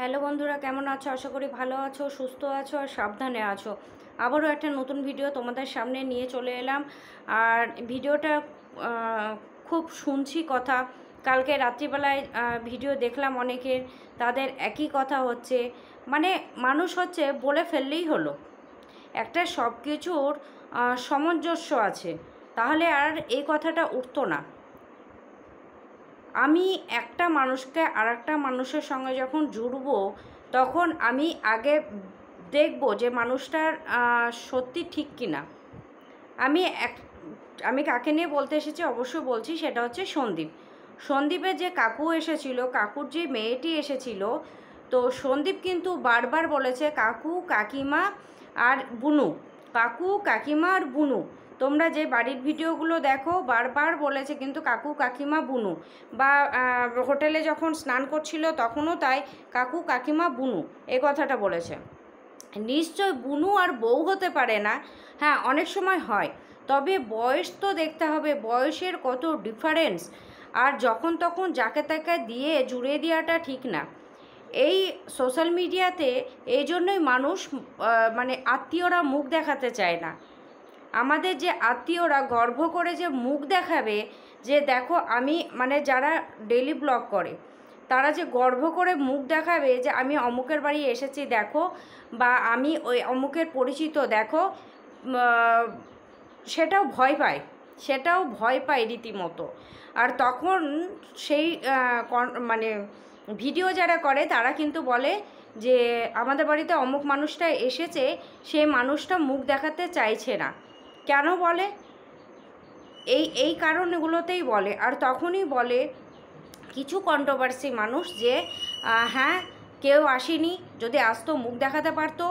Hello বন্ধুরা, কেমন আছো? আশা করি ভালো আছো, সুস্থ আছো আর সাবধানে আছো। আবারও একটা নতুন ভিডিও তোমাদের সামনে নিয়ে চলে এলাম। আর ভিডিওটা খুব শুনছি কথা, কালকে রাত্রিবেলায় ভিডিও দেখলাম অনেকের, তাদের একই কথা হচ্ছে। মানে মানুষ হচ্ছে বলে ফেললেই হলো, একটা সব কিছুর সামঞ্জস্য আছে, তাহলে আর এই কথাটা উঠতো না। আমি একটা মানুষকে আর একটা মানুষের সঙ্গে যখন জুড়ব, তখন আমি আগে দেখব যে মানুষটার সত্যি ঠিক কি না। আমি আমি কাকে নিয়ে বলতে এসেছি অবশ্যই বলছি, সেটা হচ্ছে সন্দীপ। সন্দীপের যে কাকু এসেছিল, কাকুর যে মেয়েটি এসেছিল, তো সন্দীপ কিন্তু বারবার বলেছে কাকু কাকিমা আর বুনু, কাকু কাকিমা আর বুনু। তোমরা যে বাড়ির ভিডিওগুলো দেখো, বারবার বলেছে কিন্তু কাকু কাকিমা বুনু। বা হোটেলে যখন স্নান করছিল তখনও তাই, কাকু কাকিমা বুনু এ কথাটা বলেছে। নিশ্চয় বুনু আর বউ হতে পারে না, হ্যাঁ অনেক সময় হয়, তবে বয়স তো দেখতে হবে, বয়সের কত ডিফারেন্স। আর যখন তখন যাকে তাকে দিয়ে জুড়ে দেওয়াটা ঠিক না। এই সোশ্যাল মিডিয়াতে এই জন্যই মানুষ মানে আত্মীয়রা মুখ দেখাতে চায় না। আমাদের যে আত্মীয়রা গর্ব করে যে মুখ দেখাবে, যে দেখো আমি, মানে যারা ডেলি ব্লগ করে তারা যে গর্ব করে মুখ দেখাবে যে আমি অমুকের বাড়ি এসেছি দেখো, বা আমি ওই অমুকের পরিচিত দেখো, সেটাও ভয় পায়, সেটাও ভয় পায় রীতিমতো। আর তখন সেই মানে ভিডিও যারা করে তারা কিন্তু বলে যে আমাদের বাড়িতে অমুক মানুষটা এসেছে, সেই মানুষটা মুখ দেখাতে চাইছে না। কেন বলে? এই কারণগুলোতেই বলে। আর তখনই বলে কিছু কন্ট্রোভার্সি মানুষ যে হ্যাঁ কেউ আসেনি, যদি আসতো মুখ দেখাতে পারতো।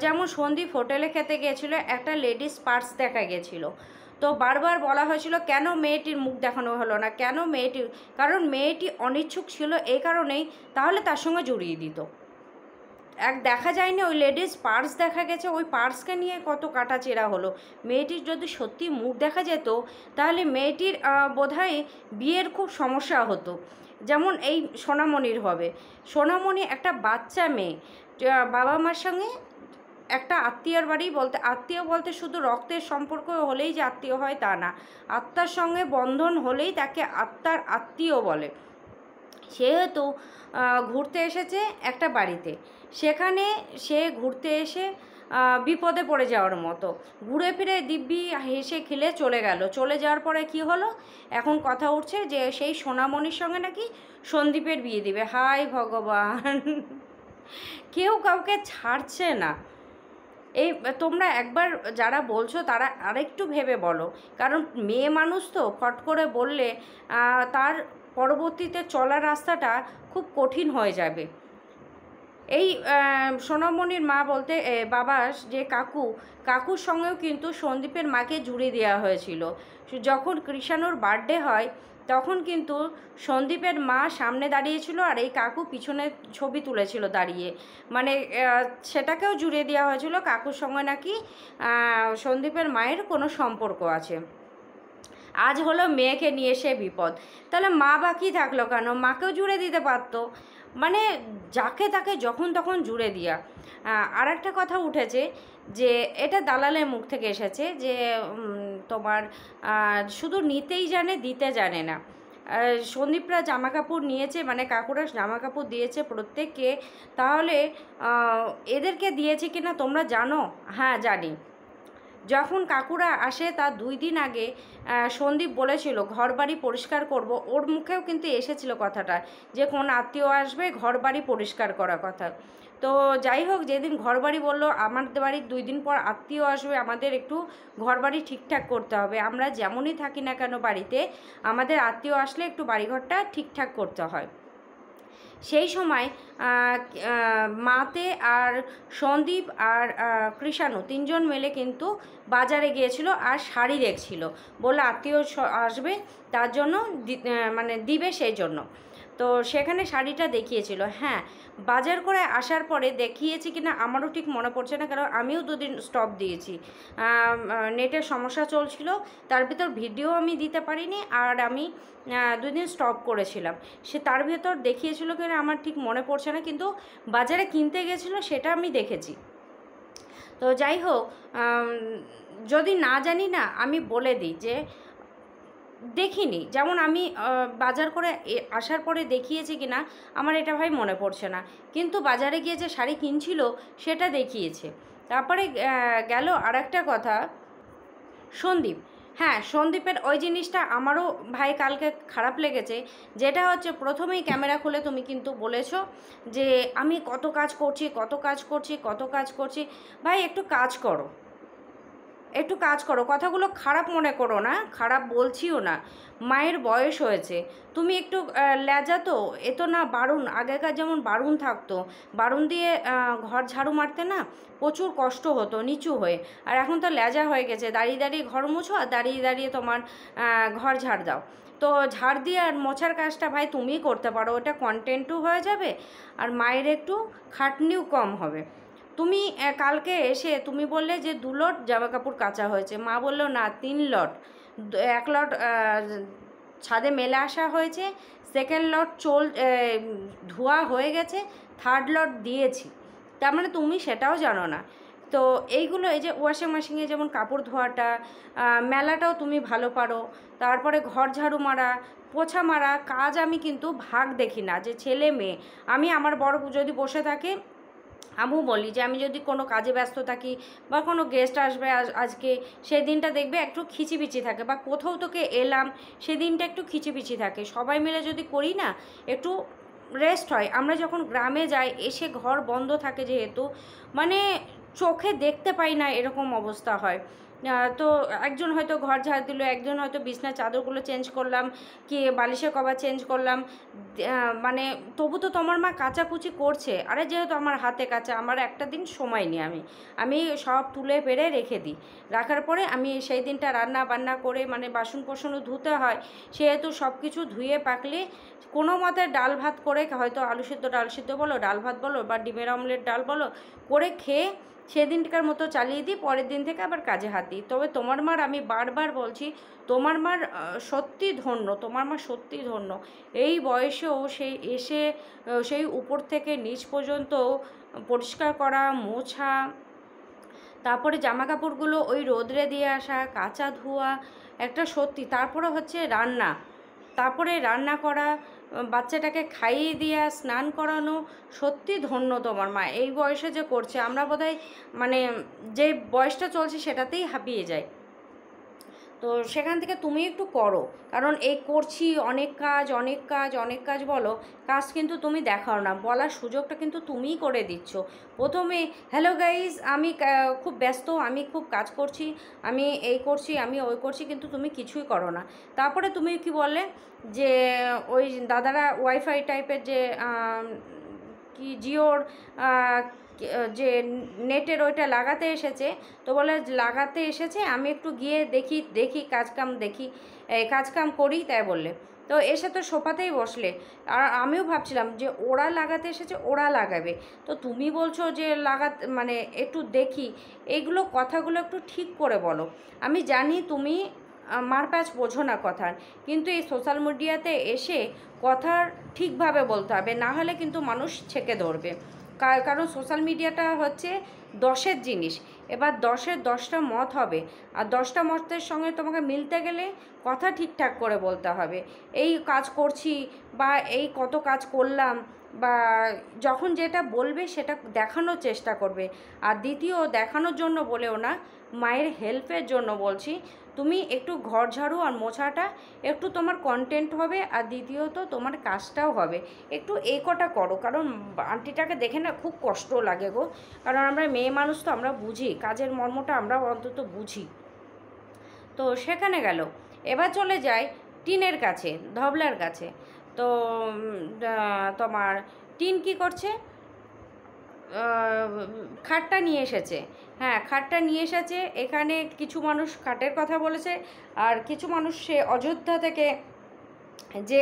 যেমন সন্দীপ হোটেলে খেতে গিয়েছিলো, একটা লেডিস পার্স দেখা গেছিলো, তো বারবার বলা হয়েছিল কেন মেয়েটির মুখ দেখানো হলো না, কেন মেয়েটির, কারণ মেয়েটি অনিচ্ছুক ছিল এই কারণেই, তাহলে তার সঙ্গে জড়িয়ে দিত। দেখা যায়নি ওই লেডিস পার্স দেখা গেছে, ওই পার্সকে নিয়ে কত কাটাচেরা হলো। মেয়েটির যদি সত্যি মুখ দেখা যেত, তাহলে মেয়েটির বোধহয় বিয়ের খুব সমস্যা হতো। যেমন এই সোনামণির হবে, সোনামণি একটা বাচ্চা মেয়ে, বাবা মার সঙ্গে একটা আত্মীয়র বাড়ি, বলতে আত্মীয় বলতে শুধু রক্তের সম্পর্ক হলেই যে আত্মীয় হয় তা না, আত্মার সঙ্গে বন্ধন হলেই তাকে আত্মার আত্মীয় বলে। সেহেতু ঘুরতে এসেছে একটা বাড়িতে, সেখানে সে ঘুরতে এসে বিপদে পড়ে যাওয়ার মতো, ঘুরে ফিরে দিব্যি হেসে খেলে চলে গেল। চলে যাওয়ার পরে কি হলো, এখন কথা উঠছে যে সেই সোনামণির সঙ্গে নাকি সন্দীপের বিয়ে দিবে। হায় ভগবান, কেউ কাউকে ছাড়ছে না। এই তোমরা একবার যারা বলছো তারা আরেকটু ভেবে বলো, কারণ মেয়ে মানুষ তো ফট করে বললে তার পরবর্তীতে চলার রাস্তাটা খুব কঠিন হয়ে যাবে। এই সোনামণির মা বলতে বাবা যে কাকুর সঙ্গেও কিন্তু সন্দীপের মাকে জুড়ে দেওয়া হয়েছিল। যখন কৃষাণুর বার্থডে হয় তখন কিন্তু সন্দীপের মা সামনে দাঁড়িয়েছিল আর এই কাকু পিছনে ছবি তুলেছিল দাঁড়িয়ে, মানে সেটাকেও জুড়ে দেওয়া হয়েছিল কাকুর সঙ্গে নাকি সন্দীপের মায়ের কোনো সম্পর্ক আছে। আজ হলো মেয়েকে নিয়ে এসে বিপদ, তাহলে মা বাকি থাকলো কেন? মাকেও জুড়ে দিতে পারতো। মানে যাকে তাকে যখন তখন জুড়ে দিয়া। আর একটা কথা উঠেছে যে এটা দালালের মুখ থেকে এসেছে যে তোমার শুধু নিতেই জানে, দিতে জানে না। সন্দীপরা জামা কাপড় নিয়েছে, মানে কাকুরা জামা কাপড় দিয়েছে প্রত্যেককে, তাহলে এদেরকে দিয়েছে কিনা তোমরা জানো? হ্যাঁ জানি। যখন কাকুরা আসে তার 2 দিন আগে সন্দীপ বলেছিল ঘর বাড়ি পরিষ্কার করব, ওর মুখেও কিন্তু এসেছিল কথাটা যে কোন আত্মীয় আসবে, ঘর বাড়ি পরিষ্কার করার কথা। তো যাই হোক, যেদিন ঘর বাড়ি বললো আমাদের বাড়ির 2 দিন পর আত্মীয় আসবে, আমাদের একটু ঘর বাড়ি ঠিকঠাক করতে হবে, আমরা যেমনই থাকি না কেন বাড়িতে, আমাদের আত্মীয় আসলে একটু বাড়িঘরটা ঠিকঠাক করতে হয়। সেই সময় মাতে আর সন্দীপ আর কৃষাণু 3 জন মিলে কিন্তু বাজারে গিয়েছিল আর শাড়ি দেখছিল, বললো আত্মীয় আসবে তার জন্য মানে দিবে সেই জন্য। তো সেখানে শাড়িটা দেখিয়েছিল। হ্যাঁ, বাজার করে আসার পরে দেখিয়েছি কিনা আমারও ঠিক মনে পড়ছে না, কারণ আমিও দুদিন স্টপ দিয়েছি, নেটের সমস্যা চলছিল, তার ভিতর ভিডিও আমি দিতে পারিনি, আর আমি দুদিন স্টপ করেছিলাম। সে তার ভেতর দেখিয়েছিল কিনা আমার ঠিক মনে পড়ছে না, কিন্তু বাজারে কিনতে গেছিলো সেটা আমি দেখেছি। তো যাই হোক, যদি না জানি না আমি বলে দিই যে দেখিনি, যেমন আমি বাজার করে আসার পরে দেখিয়েছি কিনা আমার এটা ভাই মনে পড়ছে না, কিন্তু বাজারে গিয়ে যে শাড়ি কিনছিল সেটা দেখিয়েছে। তারপরে গেল আর একটা কথা, সন্দীপ। হ্যাঁ, সন্দীপের ওই জিনিসটা আমারও ভাই কালকে খারাপ লেগেছে, যেটা হচ্ছে প্রথমেই ক্যামেরা খুলে তুমি কিন্তু বলেছো যে আমি কত কাজ করছি, কত কাজ করছি, কত কাজ করছি। ভাই একটু কাজ করো, একটু কাজ করো, কথাগুলো খারাপ মনে করো না, খারাপ বলছিও না। মায়ের বয়স হয়েছে, তুমি একটু লেজা তো এ তো না বারুন, আগেকার যেমন বারুন থাকতো, বারুন দিয়ে ঘর ঝাড়ু মারতে না প্রচুর কষ্ট হতো নিচু হয়ে, আর এখন তো লেজা হয়ে গেছে, দাঁড়িয়ে দাঁড়িয়ে ঘর মুছো আর দাঁড়িয়ে দাঁড়িয়ে তোমার ঘর ঝাড় দাও। তো ঝাড় দিয়ে আর মোছার কাজটা ভাই তুমিই করতে পারো, ওটা কন্টেন্টও হয়ে যাবে আর মায়ের একটু খাটনিও কম হবে। তুমি কালকে এসে তুমি বললে যে 2 লট জামা কাপড় কাচা হয়েছে, মা বললো না 3 লট, 1 লট ছাদে মেলে আসা হয়েছে, 2nd লট ধোয়া হয়ে গেছে, 3rd লট দিয়েছি। তার মানে তুমি সেটাও জানো না। তো এইগুলো, এই যে ওয়াশিং মেশিনে যেমন কাপড় ধোয়াটা, মেলাটাও তুমি ভালো পারো, তারপরে ঘর ঝাড়ু মারা, পোছা মারা কাজ আমি কিন্তু ভাগ দেখি না যে ছেলে মেয়ে। আমি আমার বড় যদি বসে থাকে আমিও বলি যে আমি যদি কোনো কাজে ব্যস্ত থাকি বা কোনো গেস্ট আসবে আজকে, সেই দিনটা দেখবে একটু খিচিবিচি থাকে, বা কোথাও তোকে এলাম সেদিনটা একটু খিচিবিচি থাকে। সবাই মিলে যদি করি না একটু রেস্ট হয়। আমরা যখন গ্রামে যাই এসে ঘর বন্ধ থাকে যেহেতু, মানে চোখে দেখতে পাই না এরকম অবস্থা হয়। তো একজন হয়তো ঘর ঝাড় দিল, একজন হয়তো বিছনার চাদরগুলো চেঞ্জ করলাম, কি বালিশের কভার চেঞ্জ করলাম, মানে তবু তো তোমার মা কাচাকুচি করছে। আরে যেহেতু আমার হাতে কাচা, আমার একটা দিন সময় নিই, আমি সব তুলে পেরে রেখে দিই, রাখার পরে আমি সেই দিনটা রান্না বান্না করে মানে বাসন কোসনও ধুতে হয়, সেহেতু সব কিছু ধুয়ে পাকলে কোনো মতে ডাল ভাত করে, হয়তো আলু সিদ্ধ ডাল সিদ্ধ বলো, ডাল ভাত বলো, বা ডিমের অমলেট ডাল বলো করে খেয়ে সেদিনকার মতো চালিয়ে দিই, পরের দিন থেকে আবার কাজে হাত দিই। তবে তোমার মার আমি বারবার বলছি, তোমার মার সত্যি ধন্য, তোমার মা সত্যি ধন্য। এই বয়সেও সেই এসে সেই উপর থেকে নিচ পর্যন্ত পরিষ্কার করা, মোছা, তারপরে জামা কাপড়গুলো ওই রোদরে দিয়ে আসা, কাচা ধোয়া, একটা সত্যি। তারপরে হচ্ছে রান্না, তারপরে রান্না করা, বাচ্চাটাকে খাইয়ে দেওয়া, স্নান করানো, সত্যি ধন্য তোমার মা। এই বয়সে যে করছে, আমরা বোধহয় মানে যে বয়সটা চলছে সেটাতেই হাঁপিয়ে যাই। তো সেখান থেকে তুমি একটু করো, কারণ এই করছি অনেক কাজ অনেক কাজ অনেক কাজ বলো, কাজ কিন্তু তুমি দেখাও না, বলার সুযোগটা কিন্তু তুমিই করে দিচ্ছ। প্রথমে হ্যালো গাইজ, আমি খুব ব্যস্ত, আমি খুব কাজ করছি, আমি এই করছি, আমি ওই করছি, কিন্তু তুমি কিছুই করো না। তারপরে তুমি কি বললে যে ওই দাদারা ওয়াইফাই টাইপের যে কি জিওর যে নেটের ওইটা লাগাতে এসেছে, তো বলে লাগাতে এসেছে, আমি একটু গিয়ে দেখি কাজকাম দেখি, কাজকাম করি, তাই বললে। তো এসে তো সোফাতেই বসলে, আর আমিও ভাবছিলাম যে ওরা লাগাতে এসেছে, ওরা লাগাবে, তো তুমি বলছো যে মানে একটু দেখি। এইগুলো কথাগুলো একটু ঠিক করে বলো। আমি জানি তুমি মারপ্যাচ বোঝো না কথার, কিন্তু এই সোশ্যাল মিডিয়াতে এসে কথা ঠিকভাবে বলতে হবে, না হলে কিন্তু মানুষ ছেঁকে ধরবে। কারণ সোশ্যাল মিডিয়াটা হচ্ছে 10-এর জিনিস, এবার 10-এর 10টা মত হবে, আর 10টা মতের সঙ্গে তোমাকে মিলতে গেলে কথা ঠিকঠাক করে বলতে হবে। এই কাজ করছি বা এই কত কাজ করলাম, বা যখন যেটা বলবে সেটা দেখানোর চেষ্টা করবে। আর দ্বিতীয়, দেখানোর জন্য বলেও না, মায়ের হেল্পের জন্য বলছি, তুমি একটু ঘর ঝাড়ু আর মোছাটা একটু তোমার কন্টেন্ট হবে, আর দ্বিতীয়ত তোমার কাজটাও হবে। একটু এই কটা করো, কারণ আন্টিটাকে দেখে না খুব কষ্ট লাগে গো, কারণ আমরা মেয়ে মানুষ তো, আমরা বুঝি কাজের মর্মটা, আমরা অন্তত বুঝি। তো সেখানে গেল। এবার চলে যায় টিনের কাছে, ধবলার কাছে। তো তোমার টিন কি করছে, খাটটা নিয়ে এসেছে। হ্যাঁ, খাটটা নিয়ে এসেছে, এখানে কিছু মানুষ খাটের কথা বলেছে, আর কিছু মানুষ সে অযোধ্যা থেকে যে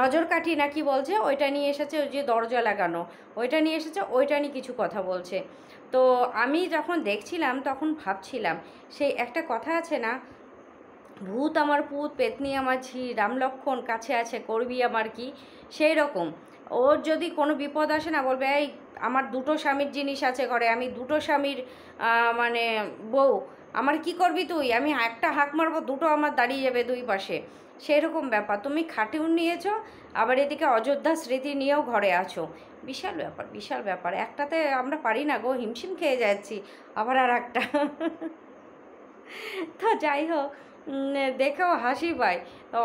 নজরকাঠি নাকি বলছে ওইটা নিয়ে এসেছে, ওই যে দরজা লাগানো ওইটা নিয়ে এসেছে, ওইটা নিয়ে কিছু কথা বলছে। তো আমি যখন দেখছিলাম তখন ভাবছিলাম সেই একটা কথা আছে না, ভূত আমার পুত পেতনি আমার ঝি রাম লক্ষ্মণ কাছে আছে করবি আমার কি, সেই রকম ওর যদি কোনো বিপদ আসে না বলবে এই আমার দুটো স্বামীর জিনিস আছে ঘরে, আমি দুটো স্বামীর মানে বউ, আমার কি করবি তুই, আমি একটা হাঁক মারবো দুটো আমার দাঁড়িয়ে যাবে দুই পাশে, সেই রকম ব্যাপার। তুমি খাটিও নিয়েছো, আবার এদিকে অযোধ্যা স্মৃতি নিয়েও ঘরে আছো, বিশাল ব্যাপার বিশাল ব্যাপার। একটাতে আমরা পারি না গো, হিমশিম খেয়ে যাচ্ছি, আবার আর একটা তো যাই হোক, দেখেও হাসি পায়।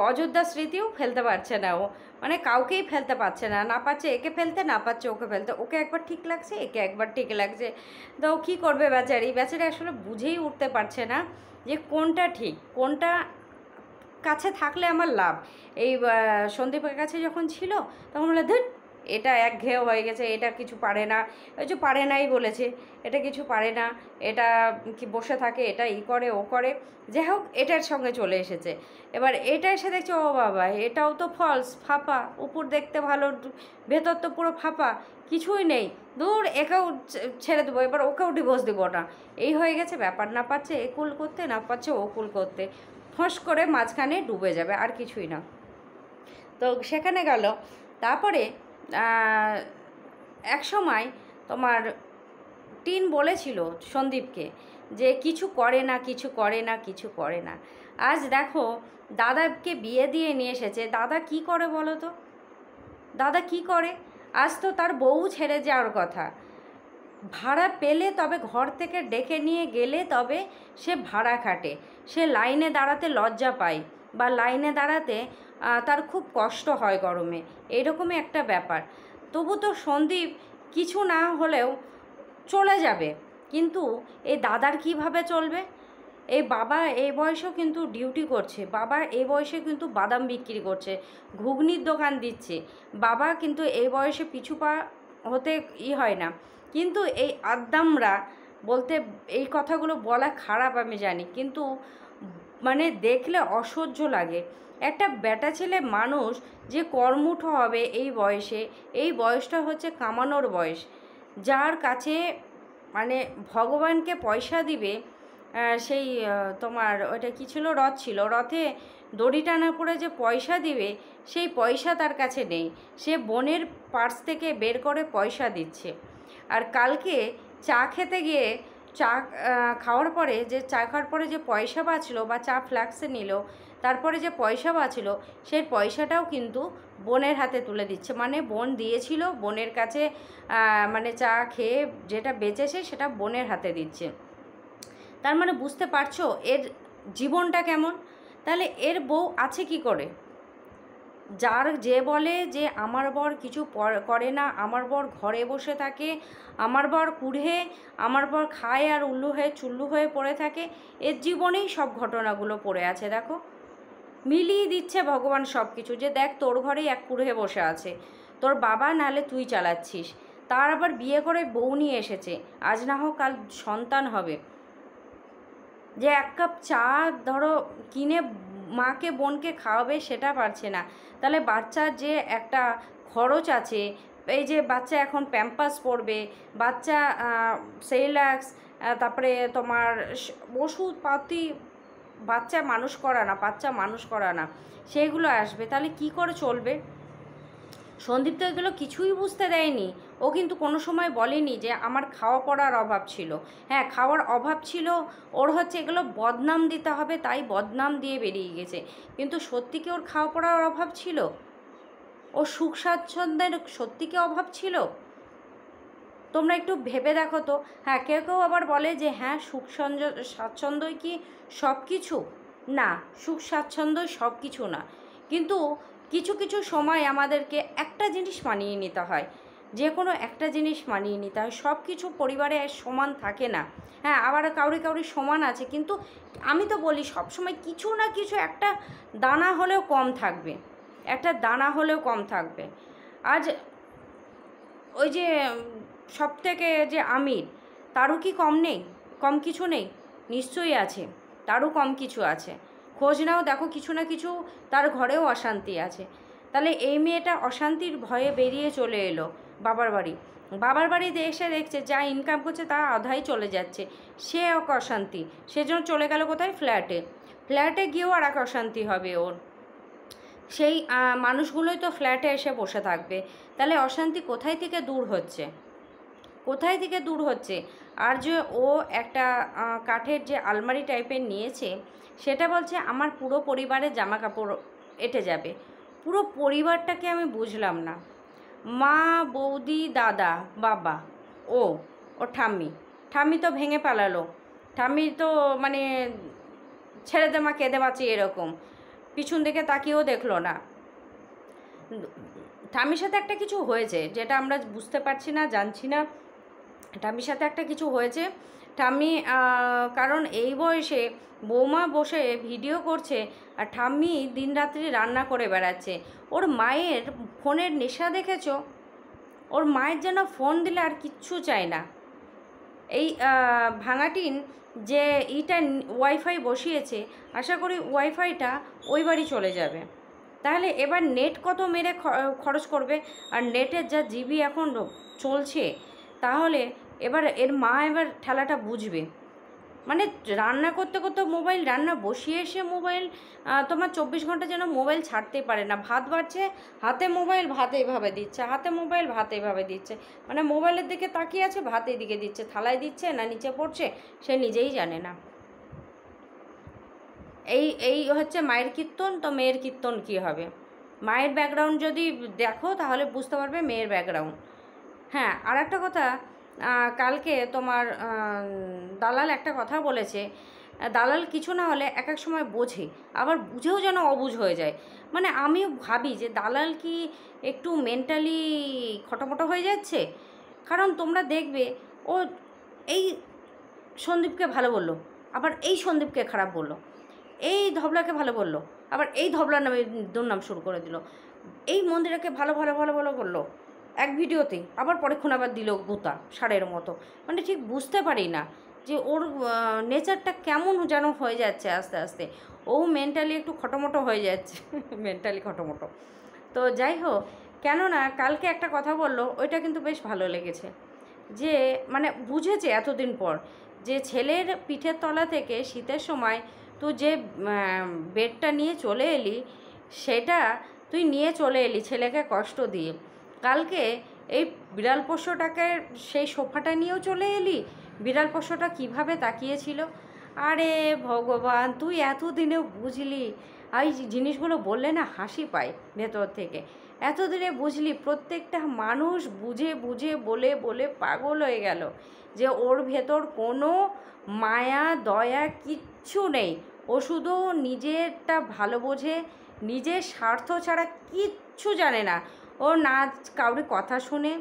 অযোধ্যা স্মৃতিও ফেলতে পারছে না ও, মানে কাউকেই ফেলতে পারছে না, না পাচ্ছে একে ফেলতে, না পাচ্ছে ওকে ফেলতে, ওকে একবার ঠিক লাগছে একে একবার ঠিক লাগছে। তো ও কী করবে বেচারি, বেচারি আসলে বুঝেই উঠতে পারছে না যে কোনটা ঠিক, কোনটা কাছে থাকলে আমার লাভ। এই সন্দীপের কাছে যখন ছিল তখন বলে ধুর এটা একঘেয়ে হয়ে গেছে, এটা কিছু পারে না, ওই যে পারে নাই বলেছে, এটা কিছু পারে না, এটা কি বসে থাকে, এটা ই করে ও করে, যাই হোক এটার সঙ্গে চলে এসেছে। এবার এটা এসে দেখছে ও বাবা এটাও তো ফলস, ফাঁপা, উপর দেখতে ভালো ভেতর তো পুরো ফাঁপা, কিছুই নেই, দূর একেও ছেড়ে দেবো, এবার ওকেও ডিভোর্স দেবো না, এই হয়ে গেছে ব্যাপার। না পাচ্ছে এ কুল করতে, না পাচ্ছে ও কুল করতে, ফোঁস করে মাঝখানে ডুবে যাবে, আর কিছুই না। তো সেখানে গেল। তারপরে এক সময় তোমার টিন বলেছিল সন্দীপকে যে কিছু করে না, কিছু করে না, কিছু করে না। আজ দেখো দাদাকে বিয়ে দিয়ে নিয়ে এসেছে, দাদা কি করে বলো তো, দাদা কি করে? আজ তো তার বউ ছেড়ে যাওয়ার কথা, ভাড়া পেলে তবে ঘর থেকে ডেকে নিয়ে গেলে তবে সে ভাড়া খাটে, সে লাইনে দাঁড়াতে লজ্জা পায়, বা লাইনে দাঁড়াতে তার খুব কষ্ট হয় গরমে, এইরকমই একটা ব্যাপার। তবু তো সন্দীপ কিছু না হলেও চলে যাবে, কিন্তু এই দাদার কিভাবে চলবে? এই বাবা এই বয়সেও কিন্তু ডিউটি করছে, বাবা এই বয়সে কিন্তু বাদাম বিক্রি করছে, ঘুগনির দোকান দিচ্ছে, বাবা কিন্তু এই বয়সে পিছু পা হতে হয় না। কিন্তু এই আদ্দামরা বলতে, এই কথাগুলো বলা খারাপ আমি জানি, কিন্তু মানে দেখলে অসহ্য লাগে। একটা বেটা ছেলে মানুষ যে কর্মঠ হবে এই বয়সে, এই বয়সটা হচ্ছে কামানোর বয়স, যার কাছে মানে ভগবানকে পয়সা দিবে, সেই তোমার ওইটা কী ছিল, রথ ছিল, রথে দড়ি টানা পড়ে যে পয়সা দিবে, সেই পয়সা তার কাছে নেই, সে বোনের পার্স থেকে বের করে পয়সা দিচ্ছে। আর কালকে চা খেতে গিয়ে চা খাওয়ার পরে যে চা খাওয়ার পরে যে পয়সা বাঁচলো, বা চা ফ্লাক্সে নিল, তারপরে যে পয়সা বাঁচলো সেই পয়সাটাও কিন্তু বোনের হাতে তুলে দিচ্ছে, মানে বোন দিয়েছিল বোনের কাছে, মানে চা খেয়ে যেটা বেঁচেছে সেটা বোনের হাতে দিচ্ছে। তার মানে বুঝতে পারছো এর জীবনটা কেমন? তাহলে এর বউ আছে কি করে? যার যে বলে যে আমার বর কিছু করে না, আমার বর ঘরে বসে থাকে, আমার বর কুড়ে, আমার বর খায় আর উল্লু হয়ে চুল্লু হয়ে পড়ে থাকে, এর জীবনেই সব ঘটনাগুলো পড়ে আছে। দেখো মিলিয়ে দিচ্ছে ভগবান সব কিছু, যে দেখ তোর ঘরেই এক কুড়ে বসে আছে, তোর বাবা নাহলে তুই চালাচ্ছিস, তার আবার বিয়ে করে বউ নিয়ে এসেছে, আজ না হোক কাল সন্তান হবে, যে এক কাপ চা ধরো কিনে মাকে বোনকে খাওয়াবে সেটা পারছে না, তাহলে বাচ্চার যে একটা খরচ আছে, এই যে বাচ্চা এখন প্যাম্পাস পড়বে, বাচ্চা সেরিল্যাক্স, তারপরে তোমার ওষুধপাতি, বাচ্চা মানুষ করা না, সেইগুলো আসবে, তাহলে কি করে চলবে? সন্দীপ তো এগুলো কিছুই বুঝতে দেয়নি, ও কিন্তু কোনো সময় বলেনি যে আমার খাওয়া পড়ার অভাব ছিল। হ্যাঁ খাওয়ার অভাব ছিল, ওর হচ্ছে এগুলো বদনাম দিতে হবে তাই বদনাম দিয়ে বেরিয়ে গেছে, কিন্তু সত্যি কি ওর খাওয়া পড়ার অভাব ছিল? ওর সুখ স্বাচ্ছন্দ্যের সত্যি কি অভাব ছিল? তোমরা একটু ভেবে দেখো তো। হ্যাঁ কেউ কেউ আবার বলে যে হ্যাঁ সুখ স্বাচ্ছন্দ্যই কি সব কিছু? না, সুখ স্বাচ্ছন্দ্যই সব কিছু না, কিন্তু কিছু কিছু সময় আমাদেরকে একটা জিনিস মানিয়ে নিতে হয়, যে কোনো একটা জিনিস মানিয়ে নিতে হয়, সব কিছু পরিবারে সমান থাকে না। হ্যাঁ আবার কাউরি কাউরি সমান আছে, কিন্তু আমি তো বলি সবসময় কিছু না কিছু একটা দানা হলেও কম থাকবে, একটা দানা হলেও কম থাকবে। আজ ওই যে সবথেকে যে আমির, তারও কি কম নেই, কম কিছু নেই? নিশ্চয়ই আছে, তারও কম কিছু আছে, খোঁজ নাও, দেখো কিছু না কিছু তার ঘরেও অশান্তি আছে। তাহলে এই মেয়েটা অশান্তির ভয়ে বেরিয়ে চলে এলো বাবার বাড়ি। বাবার বাড়িতে এসে দেখছে যা ইনকাম করছে তা আধাই চলে যাচ্ছে, সে এক অশান্তি। সেজন্য চলে গেল কোথায়? ফ্ল্যাটে। ফ্ল্যাটে গিয়েও আর এক অশান্তি হবে ওর। সেই মানুষগুলোই তো ফ্ল্যাটে এসে বসে থাকবে। তাহলে অশান্তি কোথায় থেকে দূর হচ্ছে? কোথায় থেকে দূর হচ্ছে? আর যে ও একটা কাঠের যে আলমারি টাইপের নিয়েছে, সেটা বলছে আমার পুরো পরিবারের জামা কাপড় এঁটে যাবে। পুরো পরিবারটাকে আমি বুঝলাম না। মা, বৌদি, দাদা, বাবা, ও ও ঠাম্মি তো ভেঙে পালালো। ঠাম্মি তো মানে ছেড়ে দে মা, কেঁদে বাঁচি এরকম, পিছন দিকে তাকিয়েও দেখলো না। ঠাম্মির সাথে একটা কিছু হয়েছে যেটা আমরা বুঝতে পারছি না, জানছি না। ঠাম্মির সাথে একটা কিছু হয়েছে। ঠাম্মি কারণ এই বয়সে বৌমা বসে ভিডিও করছে আর ঠাম্মি দিনরাত্রি রান্না করে বেড়াচ্ছে। ওর মায়ের ফোনের নেশা দেখেছো? ওর মায়ের যেন ফোন দিলে আর কিচ্ছু চায় না। এই ভাঙাটিন যে ওয়াইফাই বসিয়েছে, আশা করি ওয়াইফাইটা ওই বাড়ি চলে যাবে। তাহলে এবার নেট কত মেরে খরচ করবে? আর নেটের যা জিবি এখন চলছে, তাহলে এবার এর মা এবার ঠেলাটা বুঝবে। মানে রান্না করতে করতে মোবাইল, রান্না বসিয়ে এসে মোবাইল, তোমার 24 ঘন্টা যেন মোবাইল ছাড়তেই পারে না। ভাত বাড়ছে, হাতে মোবাইল, ভাত এইভাবে দিচ্ছে, হাতে মোবাইল, ভাত এইভাবে দিচ্ছে। মানে মোবাইলের দিকে তাকিয়ে আছে, ভাত এইদিকে দিচ্ছে, থালায় দিচ্ছে না নিচে পড়ছে সে নিজেই জানে না। এই হচ্ছে মায়ের কীর্তন। তো মেয়ের কীর্তন কী হবে? মায়ের ব্যাকগ্রাউন্ড যদি দেখো তাহলে বুঝতে পারবে মেয়ের ব্যাকগ্রাউন্ড। হ্যাঁ, আর একটা কথা, কালকে তোমার দালাল একটা কথা বলেছে। দালাল কিছু না হলে এক এক সময় বোঝে, আবার বুঝেও যেন অবুঝ হয়ে যায়। মানে আমিও ভাবি যে দালাল কি একটু মেন্টালি খটোমটো হয়ে যাচ্ছে? কারণ তোমরা দেখবে ও এই সন্দীপকে ভালো বললো, আবার এই সন্দীপকে খারাপ বললো, এই ধবলাকে ভালো বললো, আবার এই ধবলার নামে দুর্নাম শুরু করে দিল, এই মন্দিরাকে ভালো ভালো ভালো ভালো বললো এক ভিডিওতেই, আবার পরেক্ষণ আবার দিল গুতা ষাঁড়ের মতো। মানে ঠিক বুঝতে পারি না যে ওর নেচারটা কেমন যেন হয়ে যাচ্ছে আস্তে আস্তে। ও মেন্টালি একটু খটোমটো হয়ে যাচ্ছে মেন্টালি খটোমটো। তো যাই হোক, কেননা কালকে একটা কথা বললো, ওইটা কিন্তু বেশ ভালো লেগেছে। যে মানে বুঝেছে এতদিন পর যে ছেলের পিঠের তলা থেকে শীতের সময় তুই যে বেডটা নিয়ে চলে এলি, সেটা তুই নিয়ে চলে এলি ছেলেকে কষ্ট দিয়ে। কালকে এই বিড়াল পোষ্যটাকে সেই সোফাটা নিয়েও চলে এলি। বিড়াল পোষ্যটা কীভাবে তাকিয়েছিল, আরে ভগবান তুই এতদিনেও বুঝলি। এই জিনিসগুলো বললে না হাসি পায় ভেতর থেকে। এতদিনে বুঝলি, প্রত্যেকটা মানুষ বুঝে বুঝে বলে বলে পাগল হয়ে গেল যে ওর ভেতর কোনো মায়া দয়া কিচ্ছু নেই। ও শুধু নিজেরটা ভালো বোঝে, নিজের স্বার্থ ছাড়া কিচ্ছু জানে না। ও না কাউরি কথা শুনে,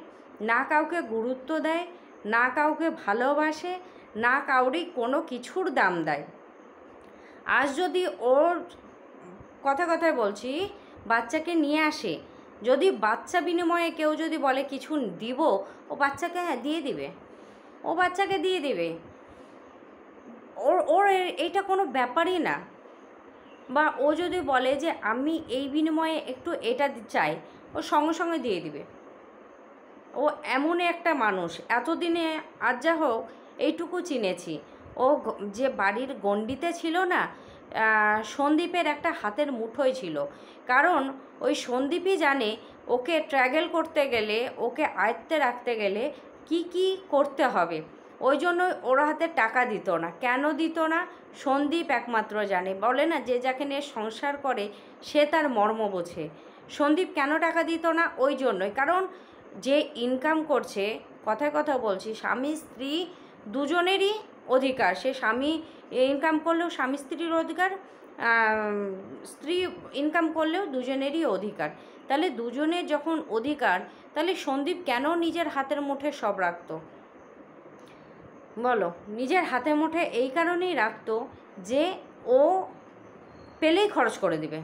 না কাউকে গুরুত্ব দেয়, না কাউকে ভালোবাসে, না কাউরি কোনো কিছুর দাম দেয়। আজ যদি ওর কথায় বলছি বাচ্চাকে নিয়ে আসে, যদি বাচ্চা বিনিময়ে কেউ যদি বলে কিছু দিব, ও বাচ্চাকে হ্যাঁ দিয়ে দিবে, ও বাচ্চাকে দিয়ে দিবে। ওর এইটা কোনো ব্যাপারই না। বা ও যদি বলে যে আমি এই বিনিময়ে একটু এটা চাই, ও সঙ্গে সঙ্গে দিয়ে দিবে। ও এমনই একটা মানুষ। এতদিনে আজ যা হোক এইটুকু চিনেছি। ও যে বাড়ির গণ্ডিতে ছিল না, সন্দীপের একটা হাতের মুঠোয় ছিল। কারণ ওই সন্দীপই জানে ওকে ট্র্যাগল করতে গেলে, ওকে আয়ত্তে রাখতে গেলে কি কি করতে হবে। ওই জন্য ওর হাতে টাকা দিত না। কেন দিত না? সন্দীপ একমাত্র জানে। বলে না যে যাকে নিয়ে সংসার করে সে তার মর্ম বোঝে। সন্দীপ কেন টাকা দিত না? ওই জন্যই। কারণ যে ইনকাম করছে, কথায় কথা বলছি, স্বামী স্ত্রী দুজনেরই অধিকার। সে স্বামী ইনকাম করলেও স্বামী স্ত্রীর অধিকার, স্ত্রী ইনকাম করলেও দুজনেরই অধিকার। তাহলে দুজনের যখন অধিকার, তাহলে সন্দীপ কেন নিজের হাতের মুঠে সব রাখতো বলো? নিজের হাতে মুঠে এই কারণেই রাখতো যে ও পেলেই খরচ করে দিবে,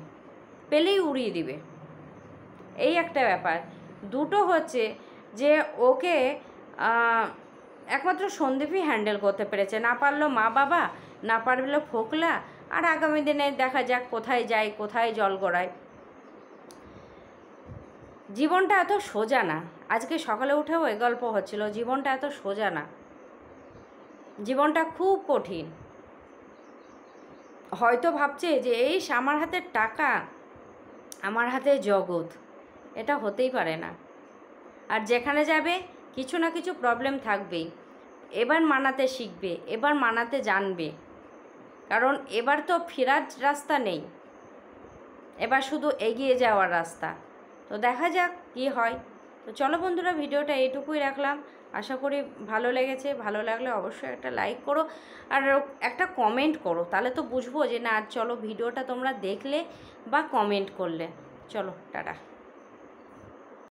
পেলেই উড়িয়ে দিবে। এই একটা ব্যাপার। দুটো হচ্ছে যে ওকে একমাত্র সন্দীপই হ্যান্ডেল করতে পেরেছে। না পারলো মা বাবা, না পারলো ফোকলা, আর আগামী দিনে দেখা যাক কোথায় যায়, কোথায় জল গড়ায়। জীবনটা এত সোজা না। আজকে সকালে উঠেও এই গল্প হচ্ছিল, জীবনটা এত সোজা না, জীবনটা খুব কঠিন। হয়তো ভাবছে যে এই আমার হাতে টাকা, আমার হাতে জগৎ, এটা হতেই পারে না। আর যেখানে যাবে কিছু না কিছু প্রবলেম থাকবেই। এবার মানাতে শিখবে, এবার মানাতে জানবে, কারণ এবার তো ফেরার রাস্তা নেই, এবার শুধু এগিয়ে যাওয়ার রাস্তা। তো দেখা যাক কী হয়। তো চলো বন্ধুরা, ভিডিওটা এইটুকুই রাখলাম। আশা করি ভালো লেগেছে। ভালো লাগলে অবশ্যই একটা লাইক করো আর একটা কমেন্ট করো, তাহলে তো বুঝবো যে না চলো ভিডিওটা তোমরা দেখলে বা কমেন্ট করলে। চলো টাটা।